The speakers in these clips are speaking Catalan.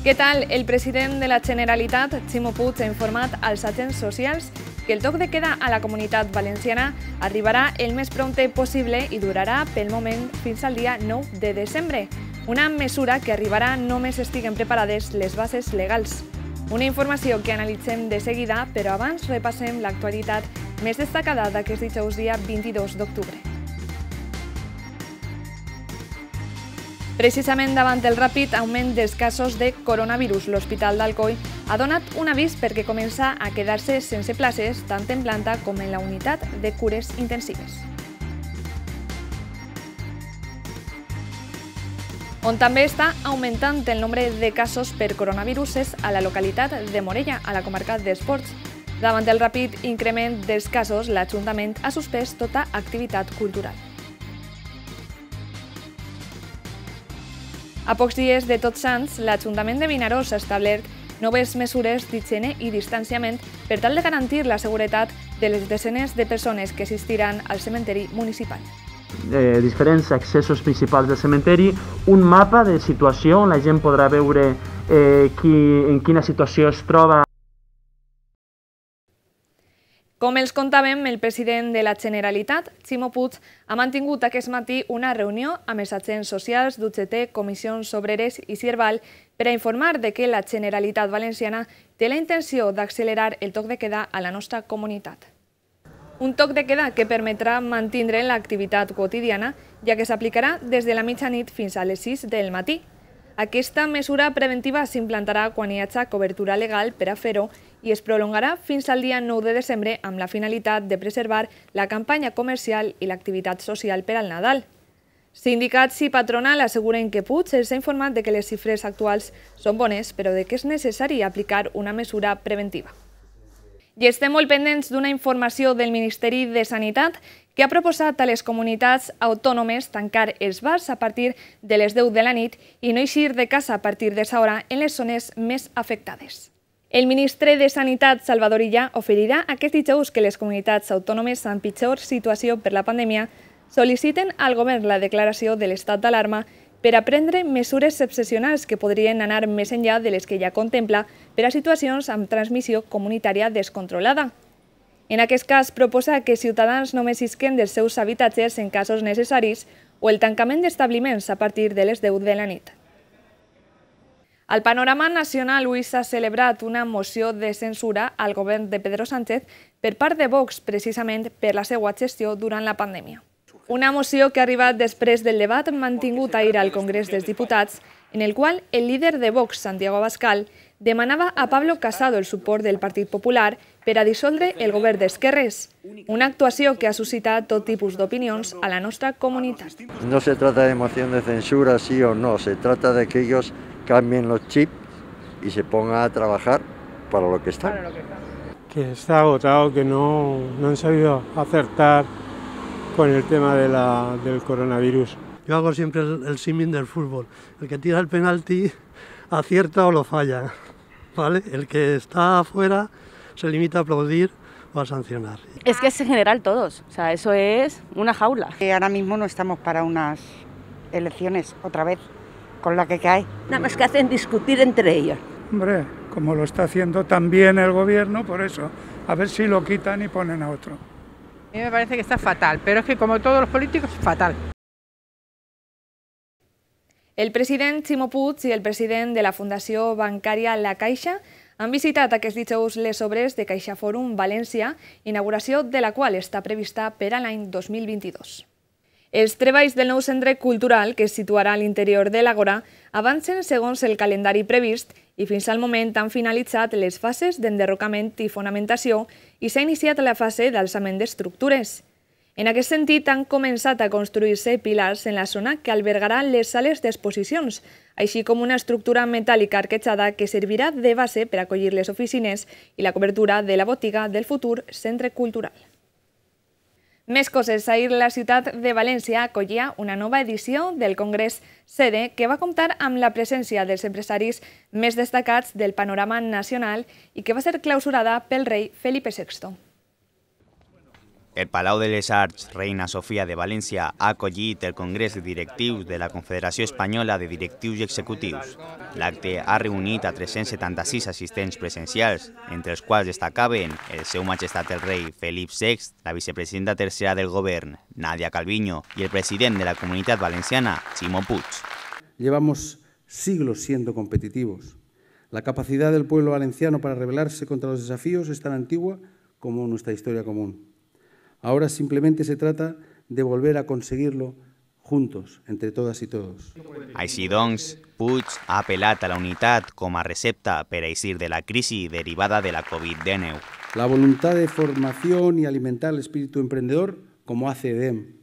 Què tal? El president de la Generalitat, Ximo Puig, ha informat als agents socials que el toc de queda a la Comunitat Valenciana arribarà el més prompte possible i durarà pel moment fins al dia 9 de desembre, una mesura que arribarà només estiguen preparades les bases legals. Una informació que analitzem de seguida, però abans repassem l'actualitat més destacada d'aquest dijous dia 22 d'octubre. Precisament davant el ràpid augment dels casos de coronavirus, l'Hospital d'Alcoi ha donat un avís perquè comença a quedar-se sense places tant en planta com en la unitat de cures intensives. On també està augmentant el nombre de casos per coronavirus és a la localitat de Morella, a la comarca d'Esports. Davant el ràpid increment dels casos, l'Ajuntament ha suspès tota activitat cultural. A pocs dies de Tots Sants, l'Ajuntament de Vinaròs ha establert noves mesures d'higiene i distanciament per tal de garantir la seguretat de les desenes de persones que assistiran al cementeri municipal. Diferents accessos principals del cementeri, un mapa de situació on la gent podrà veure en quina situació es troba. Com els contàvem, el president de la Generalitat, Ximo Puig, ha mantingut aquest matí una reunió amb els agents socials d'UGT, Comissions Obreres i Sierval per a informar de que la Generalitat Valenciana té la intenció d'accelerar el toc de queda a la nostra comunitat. Un toc de queda que permetrà mantenir l'activitat quotidiana, ja que s'aplicarà des de la mitjanit fins a les 6 del matí. Aquesta mesura preventiva s'implantarà quan hi hagi cobertura legal per a fer-ho i es prolongarà fins al dia 9 de desembre amb la finalitat de preservar la campanya comercial i l'activitat social per al Nadal. Sindicats i patronal asseguren que Puig els ha informat de que les xifres actuals són bones, però de que és necessari aplicar una mesura preventiva. I estem molt pendents d'una informació del Ministeri de Sanitat que ha proposat a les comunitats autònomes tancar els bars a partir de les 10 de la nit i no eixir de casa a partir d'esa hora en les zones més afectades. El ministre de Sanitat, Salvador Illa, oferirà aquest dijous que les comunitats autònomes amb pitjor situació per la pandèmia sol·liciten al govern la declaració de l'estat d'alarma per a prendre mesures excepcionals que podrien anar més enllà de les que ja contempla per a situacions amb transmissió comunitària descontrolada. En aquest cas, proposa que ciutadans només isquen dels seus habitatges en casos necessaris o el tancament d'establiments a partir de les 10 de la nit. Al panorama nacional, avui s'ha celebrat una moció de censura al govern de Pedro Sánchez per part de Vox, precisament per la seva gestió durant la pandèmia. Una moció que ha arribat després del debat mantingut ahir al Congrés dels Diputats, en el qual el líder de Vox, Santiago Abascal, demanava a Pablo Casado el suport del Partit Popular per a dissoldre el govern d'esquerres, una actuació que ha suscitat tot tipus d'opinions a la nostra comunitat. No se trata de moción de censura, sí o no, se trata de que ellos cambien los chips y se pongan a trabajar para lo que están. Que está agotado, que no han sabido acertar con el tema del coronavirus. Yo hago siempre el símil del fútbol. El que tira el penalti acierta o lo falla, ¿vale? El que está afuera se limita a aplaudir o a sancionar. Es que es en general todos, o sea, eso es una jaula. Ahora mismo no estamos para unas elecciones otra vez, con la que cae. Nada más que hacen discutir entre ellos. Hombre, como lo está haciendo también el gobierno, por eso, a ver si lo quitan y ponen a otro. A mí me parece que está fatal, pero es que como todos los políticos, fatal. El president Ximo Puig i el president de la Fundació Bancària La Caixa han visitat aquest dijous les obres de Caixa Fòrum València, inauguració de la qual està prevista per a l'any 2022. Els treballs del nou centre cultural, que es situarà a l'interior de l'Àgora, avancen segons el calendari previst i fins al moment han finalitzat les fases d'enderrocament i fonamentació i s'ha iniciat la fase d'alçament d'estructures. En aquest sentit, han començat a construir-se pilars en la zona que albergarà les sales d'exposicions, així com una estructura metàl·lica arquetxada que servirà de base per acollir les oficines i la cobertura de la botiga del futur centre cultural. Més coses. Ahir la ciutat de València acollia una nova edició del Congrés Sede que va comptar amb la presència dels empresaris més destacats del panorama nacional i que va ser clausurada pel rei Felipe VI. El Palau de les Arts Reina Sofia de València ha acollit el Congrés de Directius de la Confederació Espanyola de Directius i Executius. L'acte ha reunit a 376 assistents presencials, entre els quals destacaven el seu majestat el rei Felip VI, la vicepresidenta tercera del govern, Nadia Calviño, y el president de la Comunitat Valenciana, Ximo Puig. Llevamos siglos siendo competitivos. La capacidad del pueblo valenciano para rebelarse contra los desafíos es tan antigua como nuestra historia común. Ahora simplemente se trata de volver a conseguirlo juntos, entre todas y todos. Així doncs, Puig ha apel·lat a la unitat com a recepta per a eixir de la crisi derivada de la Covid-19. La voluntad de formación y alimentar el espíritu emprendedor, como hace EDEM.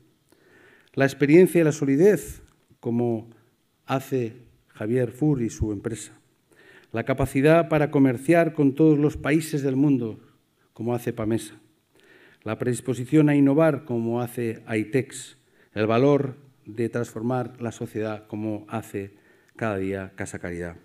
La experiencia y la solidez, como hace Javier Fur y su empresa. La capacidad para comerciar con todos los países del mundo, como hace PAMESA. La predisposición a innovar, como hace AITEX, el valor de transformar la sociedad, como hace cada día Casa Caridad.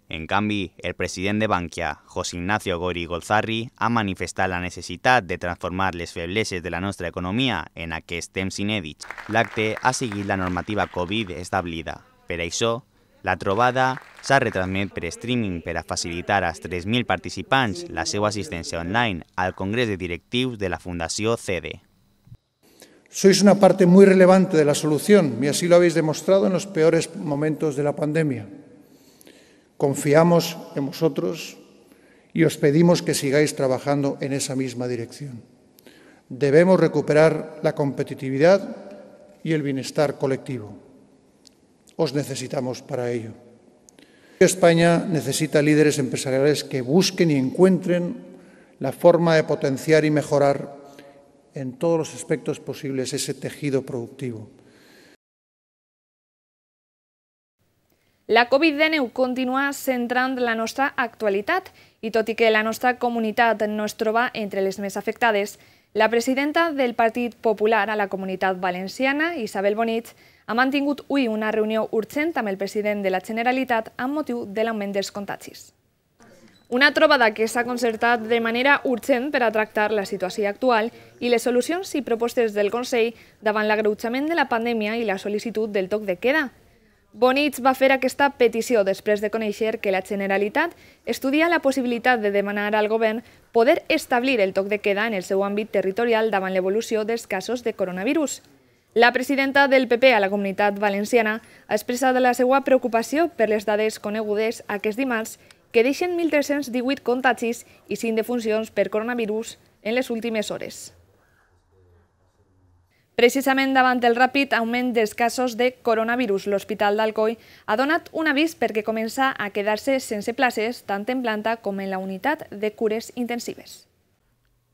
En canvi, el president de Bankia, José Ignacio Gori Golzarri, ha manifestat la necessitat de transformar les febleses de la nostra economia en aquests temps inèdits. L'acte ha seguit la normativa Covid establida. Per això, la trobada s'ha retransmès per streaming per a facilitar als 3.000 participants la seva assistència online al Congrés de Directius de la Fundació CEDE. Sois una parte muy relevante de la solución y así lo habéis demostrado en los peores momentos de la pandemia. Confiamos en vosotros y os pedimos que sigáis trabajando en esa misma dirección. Debemos recuperar la competitividad y el bienestar colectivo. Os necesitamos para ello. España necesita líderes empresariales que busquen y encuentren la forma de potenciar y mejorar en todos los aspectos posibles ese tejido productivo. La Covid-19 continua centrant la nostra actualitat i tot i que la nostra comunitat no es troba entre les més afectades, la presidenta del Partit Popular a la Comunitat Valenciana, Isabel Bonich, ha mantingut avui una reunió urgent amb el president de la Generalitat amb motiu de l'augment dels contagis. Una trobada que s'ha concertat de manera urgent per a tractar la situació actual i les solucions i propostes del Consell davant l'agreujament de la pandèmia i la sol·licitud del toc de queda. Bonich va fer aquesta petició després de conèixer que la Generalitat estudia la possibilitat de demanar al govern poder establir el toc de queda en el seu àmbit territorial davant l'evolució dels casos de coronavirus. La presidenta del PP a la Comunitat Valenciana ha expressat la seva preocupació per les dades conegudes aquest dimarts que deixen 1.318 contagis i 5 defuncions per coronavirus en les últimes hores. Precisament davant el ràpid augment dels casos de coronavirus, l'Hospital d'Alcoi ha donat un avís perquè comença a quedar-se sense places tant en planta com en la unitat de cures intensives.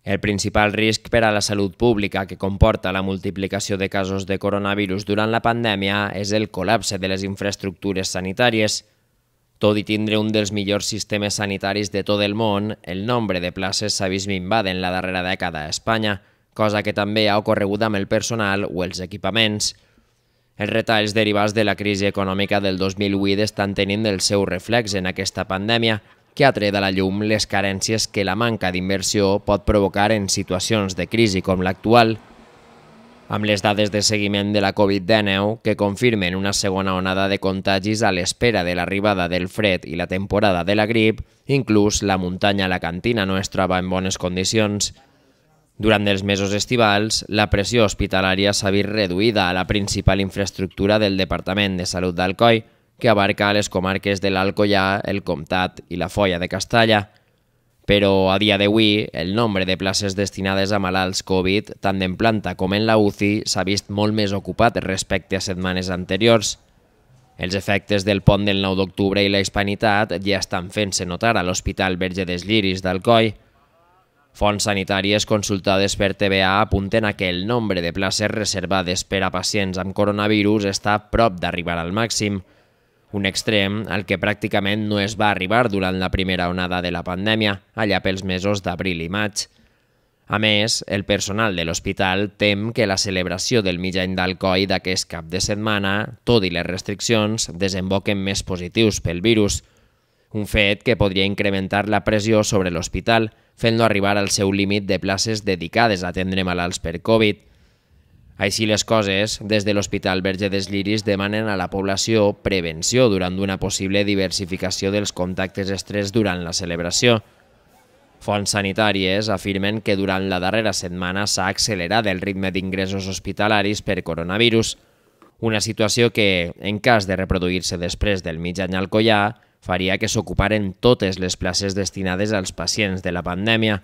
El principal risc per a la salut pública que comporta la multiplicació de casos de coronavirus durant la pandèmia és el col·lapse de les infraestructures sanitàries. Tot i tindre un dels millors sistemes sanitaris de tot el món, el nombre de places s'ha vist minvat en la darrera dècada a Espanya, cosa que també ha ocorregut amb el personal o els equipaments. Els retalls derivats de la crisi econòmica del 2008 estan tenint el seu reflex en aquesta pandèmia, que ha tret a la llum les carències que la manca d'inversió pot provocar en situacions de crisi com l'actual. Amb les dades de seguiment de la Covid-19, que confirmen una segona onada de contagis a l'espera de l'arribada del fred i la temporada de la grip, inclús la muntanya alacantina no es troba en bones condicions. Durant els mesos estivals, la pressió hospitalària s'ha vist reduïda a la principal infraestructura del Departament de Salut d'Alcoi, que abarca les comarques de l'Alcoià, el Comtat i la Foia de Castalla. Però a dia d'avui, el nombre de places destinades a malalts Covid, tant en planta com en la UCI, s'ha vist molt més ocupat respecte a setmanes anteriors. Els efectes del pont del 9 d'octubre i la hispanitat ja estan fent-se notar a l'Hospital Verge dels Lliris d'Alcoi. Fonts sanitàries consultades per TVA apunten a que el nombre de places reservades per a pacients amb coronavirus està a prop d'arribar al màxim, un extrem al que pràcticament no es va arribar durant la primera onada de la pandèmia, allà pels mesos d'abril i maig. A més, el personal de l'hospital tem que la celebració del mig any d'Alcoi d'aquest cap de setmana, tot i les restriccions, desemboquen més positius pel virus. un fet que podria incrementar la pressió sobre l'hospital, fent-lo arribar al seu límit de places dedicades a atendre malalts per Covid. Així les coses, des de l'Hospital Verge dels Lliris demanen a la població prevenció durant una possible diversificació dels contactes estrets durant la celebració. Fonts sanitàries afirmen que durant la darrera setmana s'ha accelerat el ritme d'ingressos hospitalaris per coronavirus, una situació que, en cas de reproduir-se després del mig any alcoià, faria que s'ocuparen totes les places destinades als pacients de la pandèmia.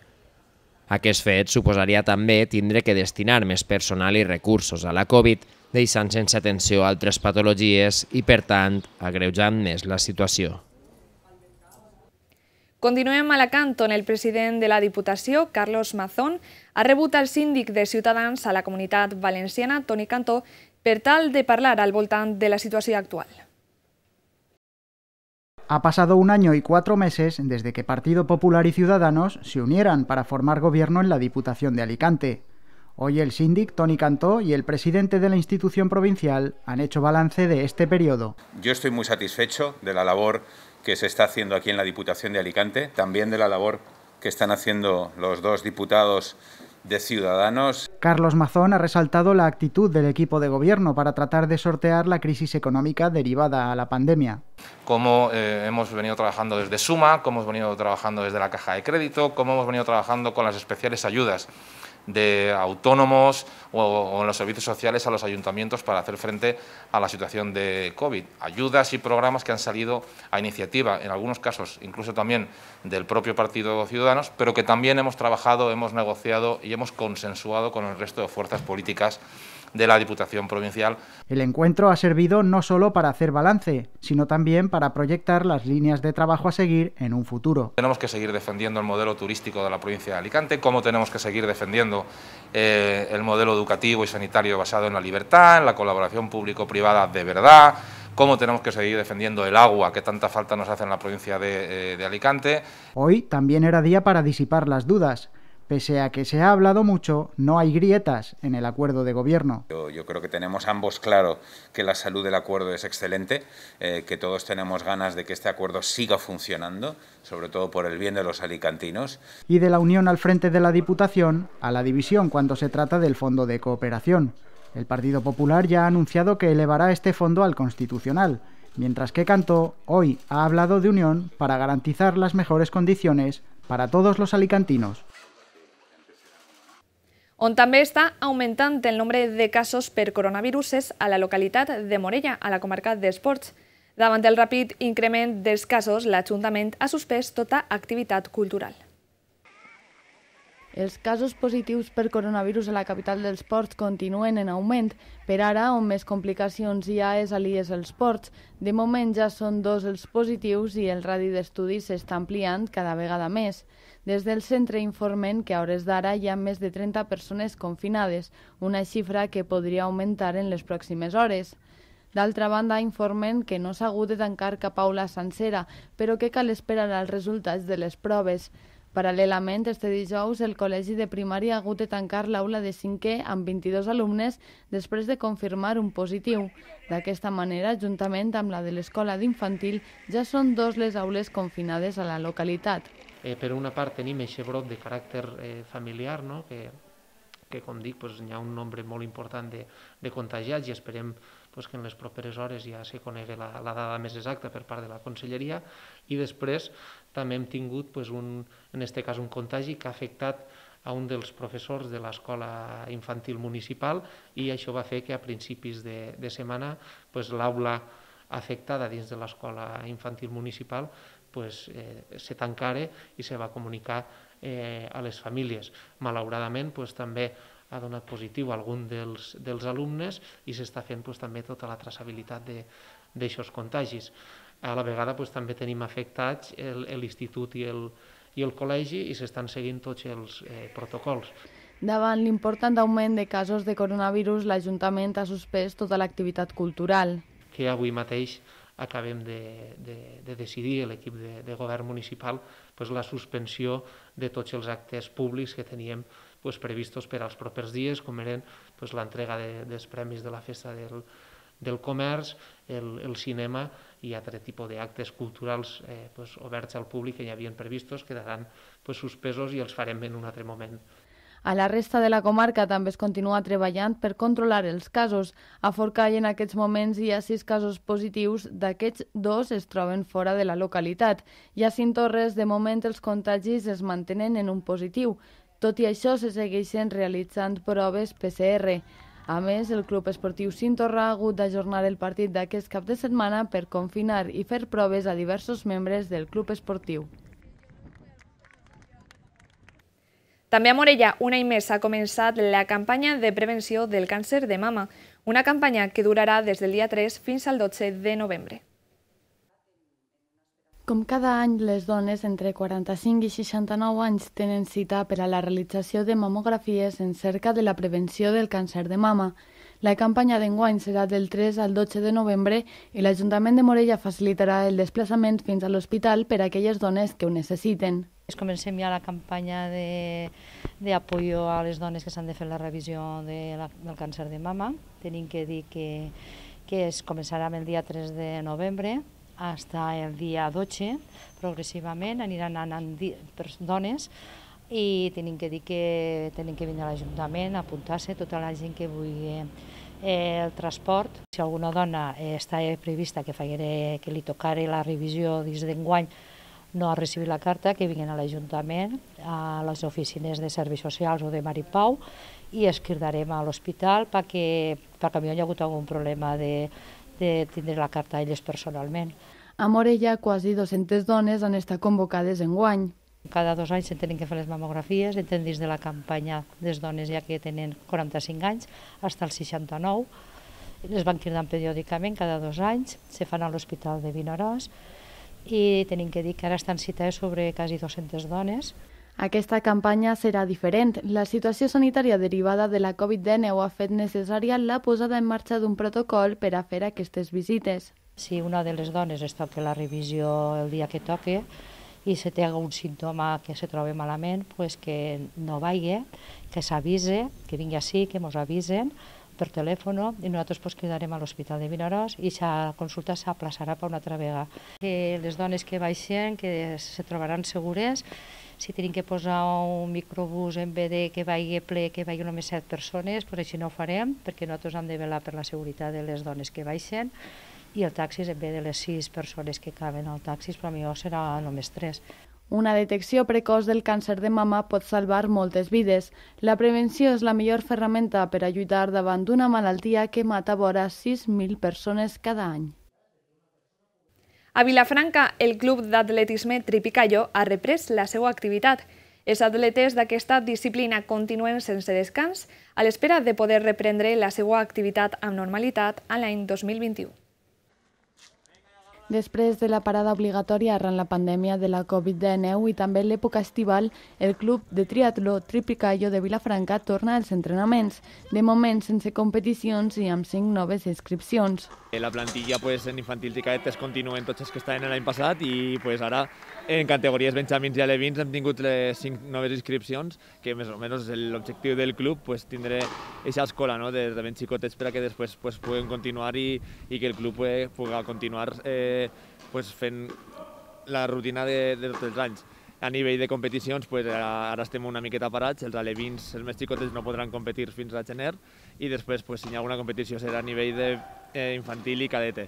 Aquest fet suposaria també tindre que destinar més personal i recursos a la Covid, deixant sense atenció altres patologies i, per tant, agreujant més la situació. Continuem a Alacant, on el president de la Diputació, Carlos Mazón, ha rebut al síndic de Ciutadans a la Comunitat Valenciana, Toni Cantó, per tal de parlar al voltant de la situació actual. Ha pasado 1 año y 4 meses desde que Partido Popular y Ciudadanos se unieran para formar gobierno en la Diputación de Alicante. Hoy el síndic, Toni Cantó, y el presidente de la institución provincial han hecho balance de este periodo. Yo estoy muy satisfecho de la labor que se está haciendo aquí en la Diputación de Alicante, también de la labor que están haciendo los 2 diputados de Ciudadanos. Carlos Mazón ha resaltado la actitud del equipo de gobierno para tratar de sortear la crisis económica derivada a la pandemia. Cómo hemos venido trabajando desde Suma, cómo hemos venido trabajando desde la Caja de Crédito, cómo hemos venido trabajando con las especiales ayudas de autónomos o en los servicios sociales a los ayuntamientos para hacer frente a la situación de COVID. Ayudas y programas que han salido a iniciativa, en algunos casos incluso también del propio Partido Ciudadanos, pero que también hemos trabajado, hemos negociado y hemos consensuado con el resto de fuerzas políticas de la Diputación Provincial. El encuentro ha servido no solo para hacer balance, sino también para proyectar las líneas de trabajo a seguir en un futuro. Tenemos que seguir defendiendo el modelo turístico de la provincia de Alicante, cómo tenemos que seguir defendiendo el modelo educativo y sanitario basado en la libertad, en la colaboración público-privada de verdad, cómo tenemos que seguir defendiendo el agua que tanta falta nos hace en la provincia de Alicante. Hoy también era día para disipar las dudas. Pese a que se ha hablado mucho, no hay grietas en el acuerdo de gobierno. Yo creo que tenemos ambos claro que la salud del acuerdo es excelente, que todos tenemos ganas de que este acuerdo siga funcionando, sobre todo por el bien de los alicantinos. Y de la unión al frente de la Diputación a la división cuando se trata del Fondo de Cooperación. El Partido Popular ya ha anunciado que elevará este fondo al Constitucional, mientras que Cantó hoy ha hablado de unión para garantizar las mejores condiciones para todos los alicantinos. On també està augmentant el nombre de casos per coronavirus és a la localitat de Morella, a la comarca d'Esports. Davant del ràpid increment dels casos, l'Ajuntament ha suspès tota activitat cultural. Els casos positius per coronavirus a la capital dels ports continuen en augment. Per ara, on més complicacions hi ha és a l'IES els Ports. De moment ja són 2 els positius i el radi d'estudi s'està ampliant cada vegada més. Des del centre informen que a hores d'ara hi ha més de 30 persones confinades, una xifra que podria augmentar en les pròximes hores. D'altra banda, informen que no s'ha hagut de tancar cap aula sencera, però que cal esperar els resultats de les proves. Paral·lelament, este dijous, el Col·legi de Primària ha hagut de tancar l'aula de 5è amb 22 alumnes després de confirmar un positiu. D'aquesta manera, juntament amb la de l'Escola d'Infantil, ja són 2 les aules confinades a la localitat. Per una part tenim aquest brot de caràcter familiar, no? que com dic, hi ha un nombre molt important de contagiats i esperem que en les properes hores ja se conegui la dada més exacta per part de la Conselleria, i després també hem tingut, en aquest cas, un contagi que ha afectat a un dels professors de l'Escola Infantil Municipal i això va fer que a principis de setmana l'aula afectada dins de l'Escola Infantil Municipal se tancara i se va comunicar a les famílies. Malauradament també ha donat positiu a algun dels alumnes i s'està fent també tota la traçabilitat d'aixòs contagis. A la vegada també tenim afectats l'institut i el col·legi i s'estan seguint tots els protocols. Davant l'important augment de casos de coronavirus, l'Ajuntament ha suspès tota l'activitat cultural. Que avui mateix acabem de decidir, l'equip de govern municipal, la suspensió de tots els actes públics que teníem previstos per als propers dies, com eren l'entrega dels premis de la Festa del Comerç, el cinema i altre tipus d'actes culturals oberts al públic que hi havien previstos quedaran suspesos i els farem en un altre moment. A la resta de la comarca també es continua treballant per controlar els casos. A Forcall en aquests moments hi ha 6 casos positius, d'aquests 2 es troben fora de la localitat. I a Cinctorres, de moment, els contagis es mantenen en un positiu. Tot i això, se segueixen realitzant proves PCR. A més, el Club Esportiu Cintorra ha hagut d'ajornar el partit d'aquest cap de setmana per confinar i fer proves a diversos membres del club esportiu. També a Morella, un any més, ha començat la campanya de prevenció del càncer de mama, una campanya que durarà des del dia 3 fins al 12 de novembre. Com cada any, les dones entre 45 i 69 anys tenen cita per a la realització de mamografies en cerca de la prevenció del càncer de mama. La campanya d'enguany serà del 3 al 12 de novembre i l'Ajuntament de Morella facilitarà el desplaçament fins a l'hospital per a aquelles dones que ho necessiten. Comencem ja la campanya d'apoyo a les dones que s'han de fer la revisió del càncer de mama. Tenim que dir que es començarà el dia 3 de novembre fins el dia 12, progressivament aniran anant dones i tenim que dir que tenen que venir a l'Ajuntament a apuntar-se tota la gent que vulgui el transport. Si alguna dona està prevista que li tocarà la revisió dins d'enguany, no ha recibit la carta, que vinguin a l'Ajuntament, a les oficines de serveis socials o de Maripau, i es cridarem a l'hospital perquè potser hi ha hagut algun problema de tindre la carta elles personalment. A Morella, quasi 200 dones han estat convocades enguany. Cada 2 anys se tenen que fer les mamografies, entren dins de la campanya des dones ja que tenen 45 anys fins als 69. Les van cridant periòdicament cada 2 anys, se fan a l'Hospital de Vinaròs, i tenim que dir que ara estan citades sobre quasi 200 dones. Aquesta campanya serà diferent. La situació sanitària derivada de la Covid-19 ha fet necessària la posada en marxa d'un protocol per a fer aquestes visites. Si una de les dones es toca la revisió el dia que toque i se té algun símptoma que se troba malament, que no vagi, que s'avise, que vingui així, que ens avisen per telèfon i nosaltres cridarem a l'Hospital de Vinaròs i la consulta s'aplaçarà per una altra vegada. Que les dones que baixen que se trobaran segures, si tenim que posar un microbús en vez de que vagi ple, que vagi només 7 persones, així no ho farem, perquè nosaltres hem de velar per la seguretat de les dones que baixen, i el taxi, en vez de les 6 persones que caben al taxi, potser serà només 3. Una detecció precoç del càncer de mama pot salvar moltes vides. La prevenció és la millor ferramenta per a lluitar davant d'una malaltia que mata vora 6.000 persones cada any. A Vilafranca, el club d'atletisme Tripicallo ha reprès la seva activitat. Els atletes d'aquesta disciplina continuen sense descans a l'espera de poder reprendre la seva activitat amb normalitat a l'any 2021. Després de la parada obligatòria arran la pandèmia de la Covid-19 i també l'època estival, el club de triatló Tripicallo de Vilafranca torna als entrenaments, de moment sense competicions i amb 5 noves inscripcions. La plantilla en infantils i cadetes continuen tots els que estaven l'any passat i ara en categories benjamins i alevins hem tingut les 5 noves inscripcions, que més o menys és l'objectiu del club, tindre aquesta escola de ben xicotets per a que després puguin continuar i que el club pugui continuar fent la rutina de tots els anys. A nivell de competicions, ara estem una miqueta parats, els alevins, els més xicotets no podran competir fins a gener i després, si hi ha alguna competició, serà a nivell infantil i cadete.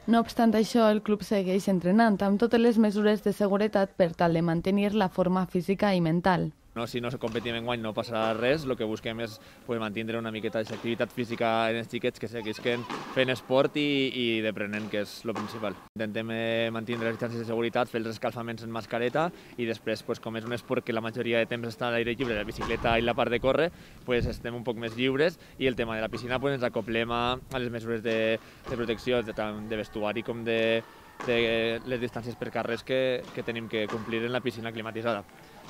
No obstant això, el club segueix entrenant amb totes les mesures de seguretat per tal de mantenir la forma física i mental. Si no competim enguany no passarà res, el que busquem és mantenir una miqueta d'activitat física en els xiquets que seguisquen fent esport i deprenent, que és el principal. Intentem mantenir les distàncies de seguretat, fer els escalfaments en mascareta i després, com és un esport que la majoria de temps està a l'aire lliure, la bicicleta i la part de córrer, estem un poc més lliures i el tema de la piscina ens acoplem a les mesures de protecció, tant de vestuari com de les distàncies per carrers que tenim que complir en la piscina climatitzada.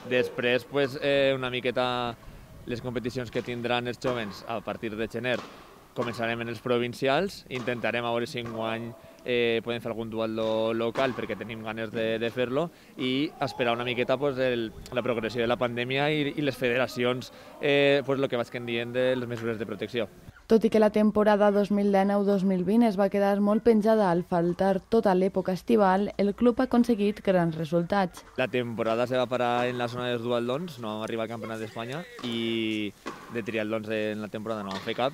Després, una miqueta les competicions que tindran els jovens a partir de gener començarem en els provincials, intentarem a veure si enguany podem fer algun dual local perquè tenim ganes de fer-lo i esperar una miqueta la progressió de la pandèmia i les federacions, el que vaig dient de les mesures de protecció. Tot i que la temporada 2019-2020 es va quedar molt penjada al faltar tota l'època estival, el club ha aconseguit grans resultats. La temporada se va parar en la zona dels dualdons, no vam arribar al Campionat d'Espanya i de triatlons en la temporada no vam fer cap.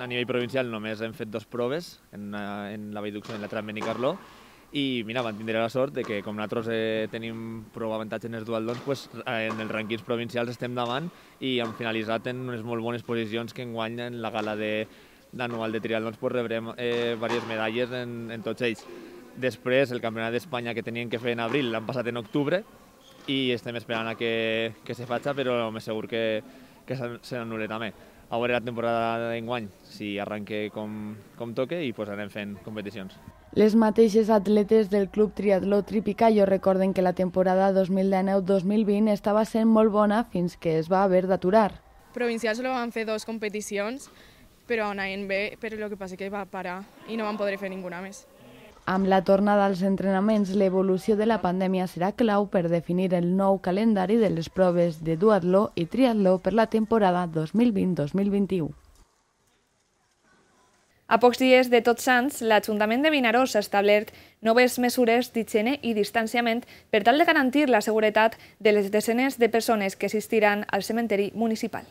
A nivell provincial només hem fet 2 proves, en la Vall d'Uxó i en la Tram Benicarló, i mira, vam tindre la sort de que com nosaltres tenim prou avantatge en els dualdons, en els rànquings provincials estem davant i hem finalitzat en unes molt bones posicions que enguany en la gala d'anual de triatlons rebrem diverses medalles en tots ells. Després, el Campionat d'Espanya que tenien que fer en abril l'han passat en octubre i estem esperant a que se faci, però més segur que se n'anul·le també. A veure la temporada d'enguany, si arranque com toque i anem fent competicions. Les mateixes atletes del Club Triatló Tripicayo recorden que la temporada 2019-2020 estava sent molt bona fins que es va haver d'aturar. Provincial solo van fer 2 competicions, però anaven bé, però el que passa que va parar i no van poder fer ninguna més. Amb la tornada als entrenaments, l'evolució de la pandèmia serà clau per definir el nou calendari de les proves de duatló i triatló per la temporada 2020-2021. A pocs dies de Tots Sants, l'Ajuntament de Vinaròs ha establert noves mesures d'higiene i distanciament per tal de garantir la seguretat de les desenes de persones que assistiran al cementeri municipal.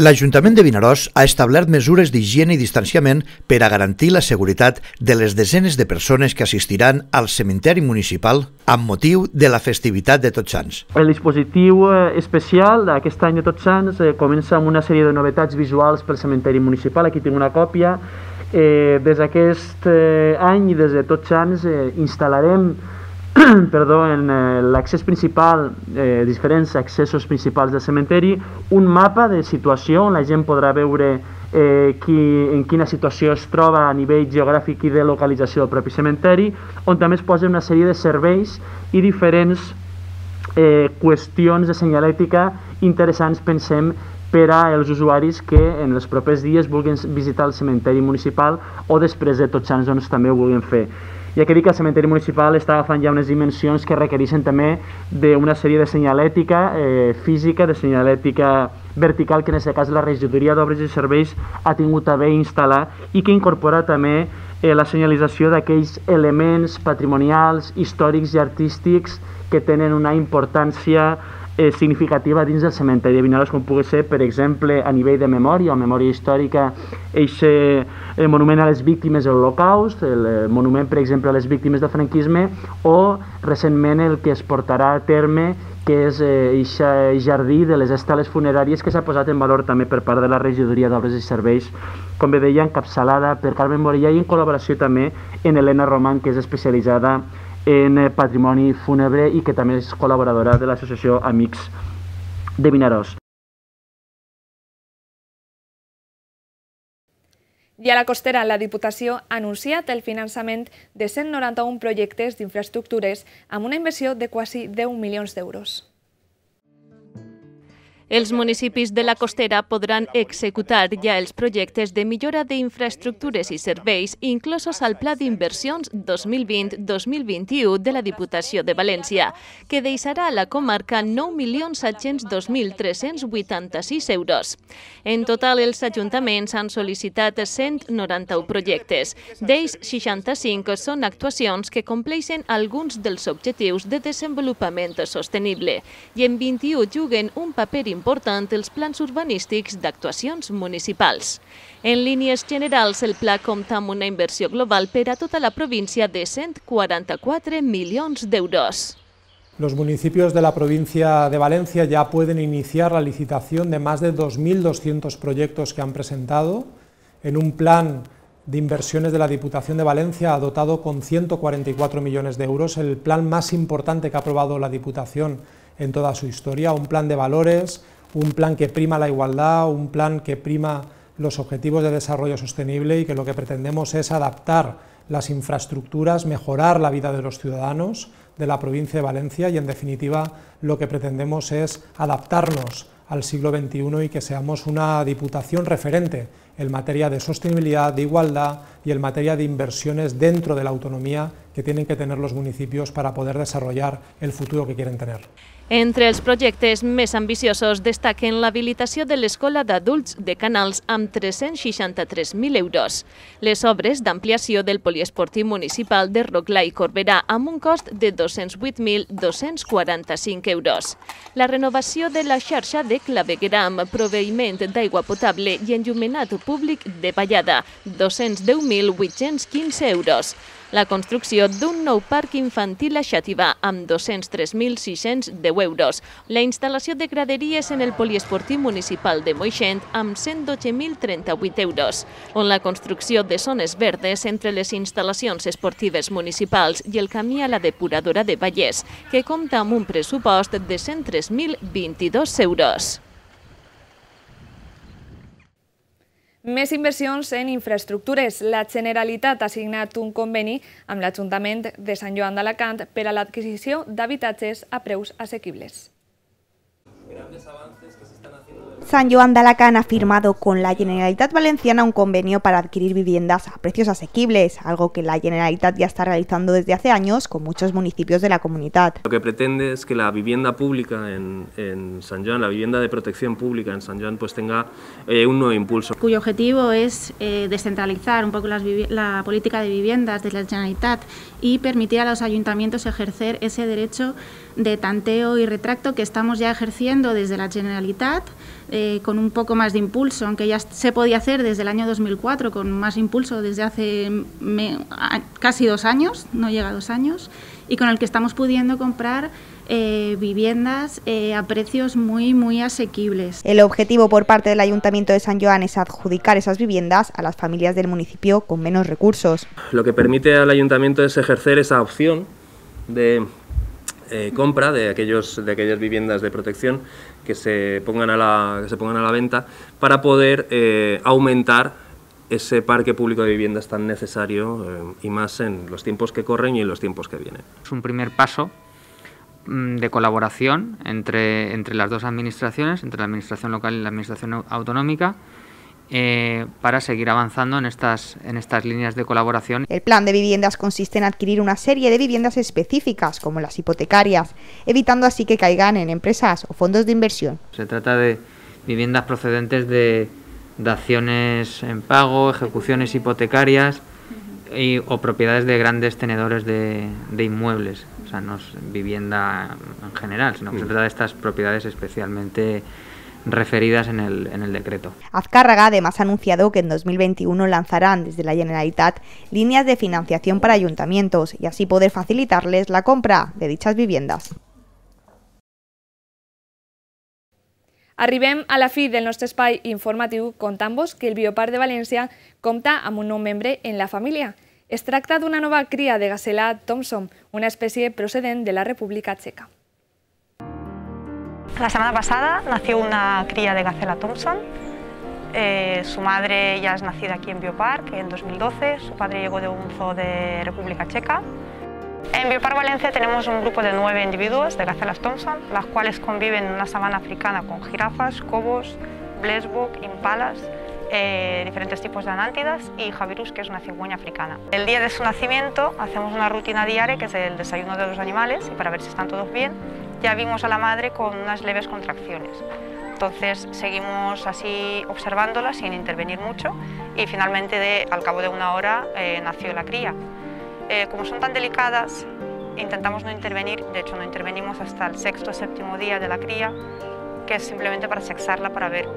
L'Ajuntament de Vinaròs ha establert mesures d'higiene i distanciament per a garantir la seguretat de les desenes de persones que assistiran al cementeri municipal amb motiu de la festivitat de Tots Sants. El dispositiu especial d'aquest any de Tots Sants comença amb una sèrie de novetats visuals pel cementeri municipal. Aquí tinc una còpia. Des d'aquest any i des de Tots Sants instal·larem en l'accés principal, diferents accessos principals del cementeri, un mapa de situació on la gent podrà veure en quina situació es troba a nivell geogràfic i de localització del propi cementeri, on també es posa una sèrie de serveis i diferents qüestions de senyalètica interessants, pensem, per als usuaris que en els propers dies vulguin visitar el cementeri municipal o després de Tots Sants doncs, també ho vulguin fer. Ja que dic que el cementeri municipal està agafant ja unes dimensions que requereixen també d'una sèrie de senyalètica física, de senyalètica vertical, que en aquest cas la Regidoria d'Obres i Serveis ha tingut a bé instal·lar i que incorpora també la senyalització d'aquells elements patrimonials, històrics i artístics que tenen una importància significativa dins del cementeri de Vinaròs, com pugui ser, per exemple, a nivell de memòria o memòria històrica, el monument a les víctimes de l'Holocaust, el monument, per exemple, a les víctimes del franquisme, o recentment el que es portarà a terme, que és el jardí de les estales funeràries, que s'ha posat en valor també per part de la Regidoria d'Obres i Serveis, com bé deia, encapçalada per Carmen Morellà i en col·laboració també en Helena Roman, que és especialitzada en patrimoni fúnebre i que també és col·laboradora de l'associació Amics de Vinaròs. I a la Costera, la Diputació ha anunciat el finançament de 191 projectes d'infraestructures amb una inversió de quasi 10 milions d'euros. Els municipis de la Costera podran executar ja els projectes de millora d'infraestructures i serveis inclosos al Pla d'Inversions 2020-2021 de la Diputació de València, que deixarà a la comarca 9.702.386 euros. En total, els ajuntaments han sol·licitat 191 projectes. D'ells, 65 són actuacions que compleixen alguns dels objectius de desenvolupament sostenible i en 21 juguen un paper important els plans urbanístics d'actuacions municipals. En línies generals, el pla compta amb una inversió global per a tota la província de 144 milions d'euros. Los municipios de la provincia de Valencia ya pueden iniciar la licitación de más de 2.200 proyectos que han presentado en un plan de inversiones de la Diputación de Valencia ha dotado con 144 millones de euros, el plan más importante que ha aprobado la Diputación en toda su historia, un plan de valores, un plan que prima la igualdad, un plan que prima los objetivos de desarrollo sostenible y que lo que pretendemos es adaptar las infraestructuras, mejorar la vida de los ciudadanos de la provincia de Valencia y en definitiva lo que pretendemos es adaptarnos al siglo XXI y que seamos una Diputación referente en materia de sostenibilidad, de igualdad y en materia de inversiones dentro de la autonomía que tienen que tener los municipios para poder desarrollar el futuro que quieren tener. Entre els projectes més ambiciosos destaquen l'habilitació de l'Escola d'Adults de Canals amb 363.000 euros, les obres d'ampliació del poliesportiu municipal de Rocla i Corberà amb un cost de 208.245 euros, la renovació de la xarxa de clavegueram, proveïment d'aigua potable i enllumenat públic de Vallada, 210.815 euros, la construcció d'un nou parc infantil a Xàtiva amb 203.610 euros, la instal·lació de graderies en el poliesportiu municipal de Moixent amb 112.038 euros, on la construcció de zones verdes entre les instal·lacions esportives municipals i el camí a la depuradora de Vallès, que compta amb un pressupost de 103.022 euros. Més inversions en infraestructures. La Generalitat ha signat un conveni amb l'Ajuntament de Sant Joan d'Alacant per a l'adquisició d'habitatges a preus assequibles. Sant Joan d'Alacant ha firmado con la Generalitat Valenciana un convenio para adquirir viviendas a precios asequibles, algo que la Generalitat ya está realizando desde hace años con muchos municipios de la comunidad. Lo que pretende es que la vivienda pública en San Joan, la vivienda de protección pública en San Joan, pues tenga un nuevo impulso. Cuyo objetivo es descentralizar un poco la política de viviendas de la Generalitat y permitir a los ayuntamientos ejercer ese derecho de tanteo y retracto que estamos ya ejerciendo desde la Generalitat, con un poco más de impulso, aunque ya se podía hacer desde el año 2004, con más impulso desde hace casi 2 años, no llega a 2 años, y con el que estamos pudiendo comprar viviendas a precios muy asequibles. El objetivo por parte del Ayuntamiento de San Joan es adjudicar esas viviendas a las familias del municipio con menos recursos. Lo que permite al Ayuntamiento es ejercer esa opción de compra de aquellas viviendas de protección que se pongan a la venta para poder aumentar ese parque público de viviendas tan necesario y más en los tiempos que corren y en los tiempos que vienen. Es un primer paso de colaboración entre las dos administraciones, entre la administración local y la administración autonómica, para seguir avanzando en estas líneas de colaboración. El plan de viviendas consiste en adquirir una serie de viviendas específicas, como las hipotecarias, evitando así que caigan en empresas o fondos de inversión. Se trata de viviendas procedentes de daciones en pago, ejecuciones hipotecarias o propiedades de grandes tenedores de inmuebles. O sea, no es vivienda en general, sino que se trata de estas propiedades especialmente referidas en el decreto. Azcárraga además ha anunciado que en 2021 lanzarán desde la Generalitat líneas de financiación para ayuntamientos y así poder facilitarles la compra de dichas viviendas. Arribem a la fi del nostre espai informatiu contant-vos que el Bioparc de València compta amb un nou membre en la família. Es tracta d'una nova cria de gacela Thompson, una especie procedent de la República Checa. La semana pasada nació una cría de gacela Thompson. Su madre ya es nacida aquí en Bioparc en 2012, su padre llegó de un zoo de República Checa. En Bioparc Valencia tenemos un grupo de 9 individuos de gacelas Thompson, las cuales conviven en una sabana africana con jirafas, cobos, blesbok, impalas, diferentes tipos de anántidas y javirus, que es una cigüeña africana. El día de su nacimiento hacemos una rutina diaria que es el desayuno de los animales y para ver si están todos bien. Ya vimos a la madre con unas leves contracciones. Entonces seguimos así observándola sin intervenir mucho y finalmente al cabo de 1 hora nació la cría. Como son tan delicadas, intentamos no intervenir, de hecho no intervenimos hasta el 6º o 7º día de la cría, que es simplemente para sexarla para ver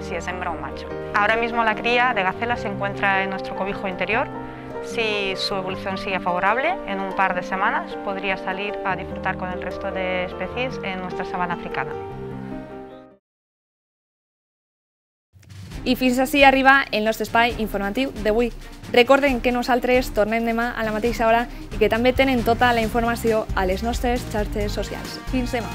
si es hembra o macho. Ahora mismo la cría de gacela se encuentra en nuestro cobijo interior. Si su evolución sigue favorable, en un par de semanas podría salir a disfrutar con el resto de especies en nuestra sabana africana. I fins així arriba el nostre espai informatiu d'avui. Recorden que nosaltres tornem demà a la mateixa hora i que també tenen tota la informació a les nostres xarxes socials. Fins demà!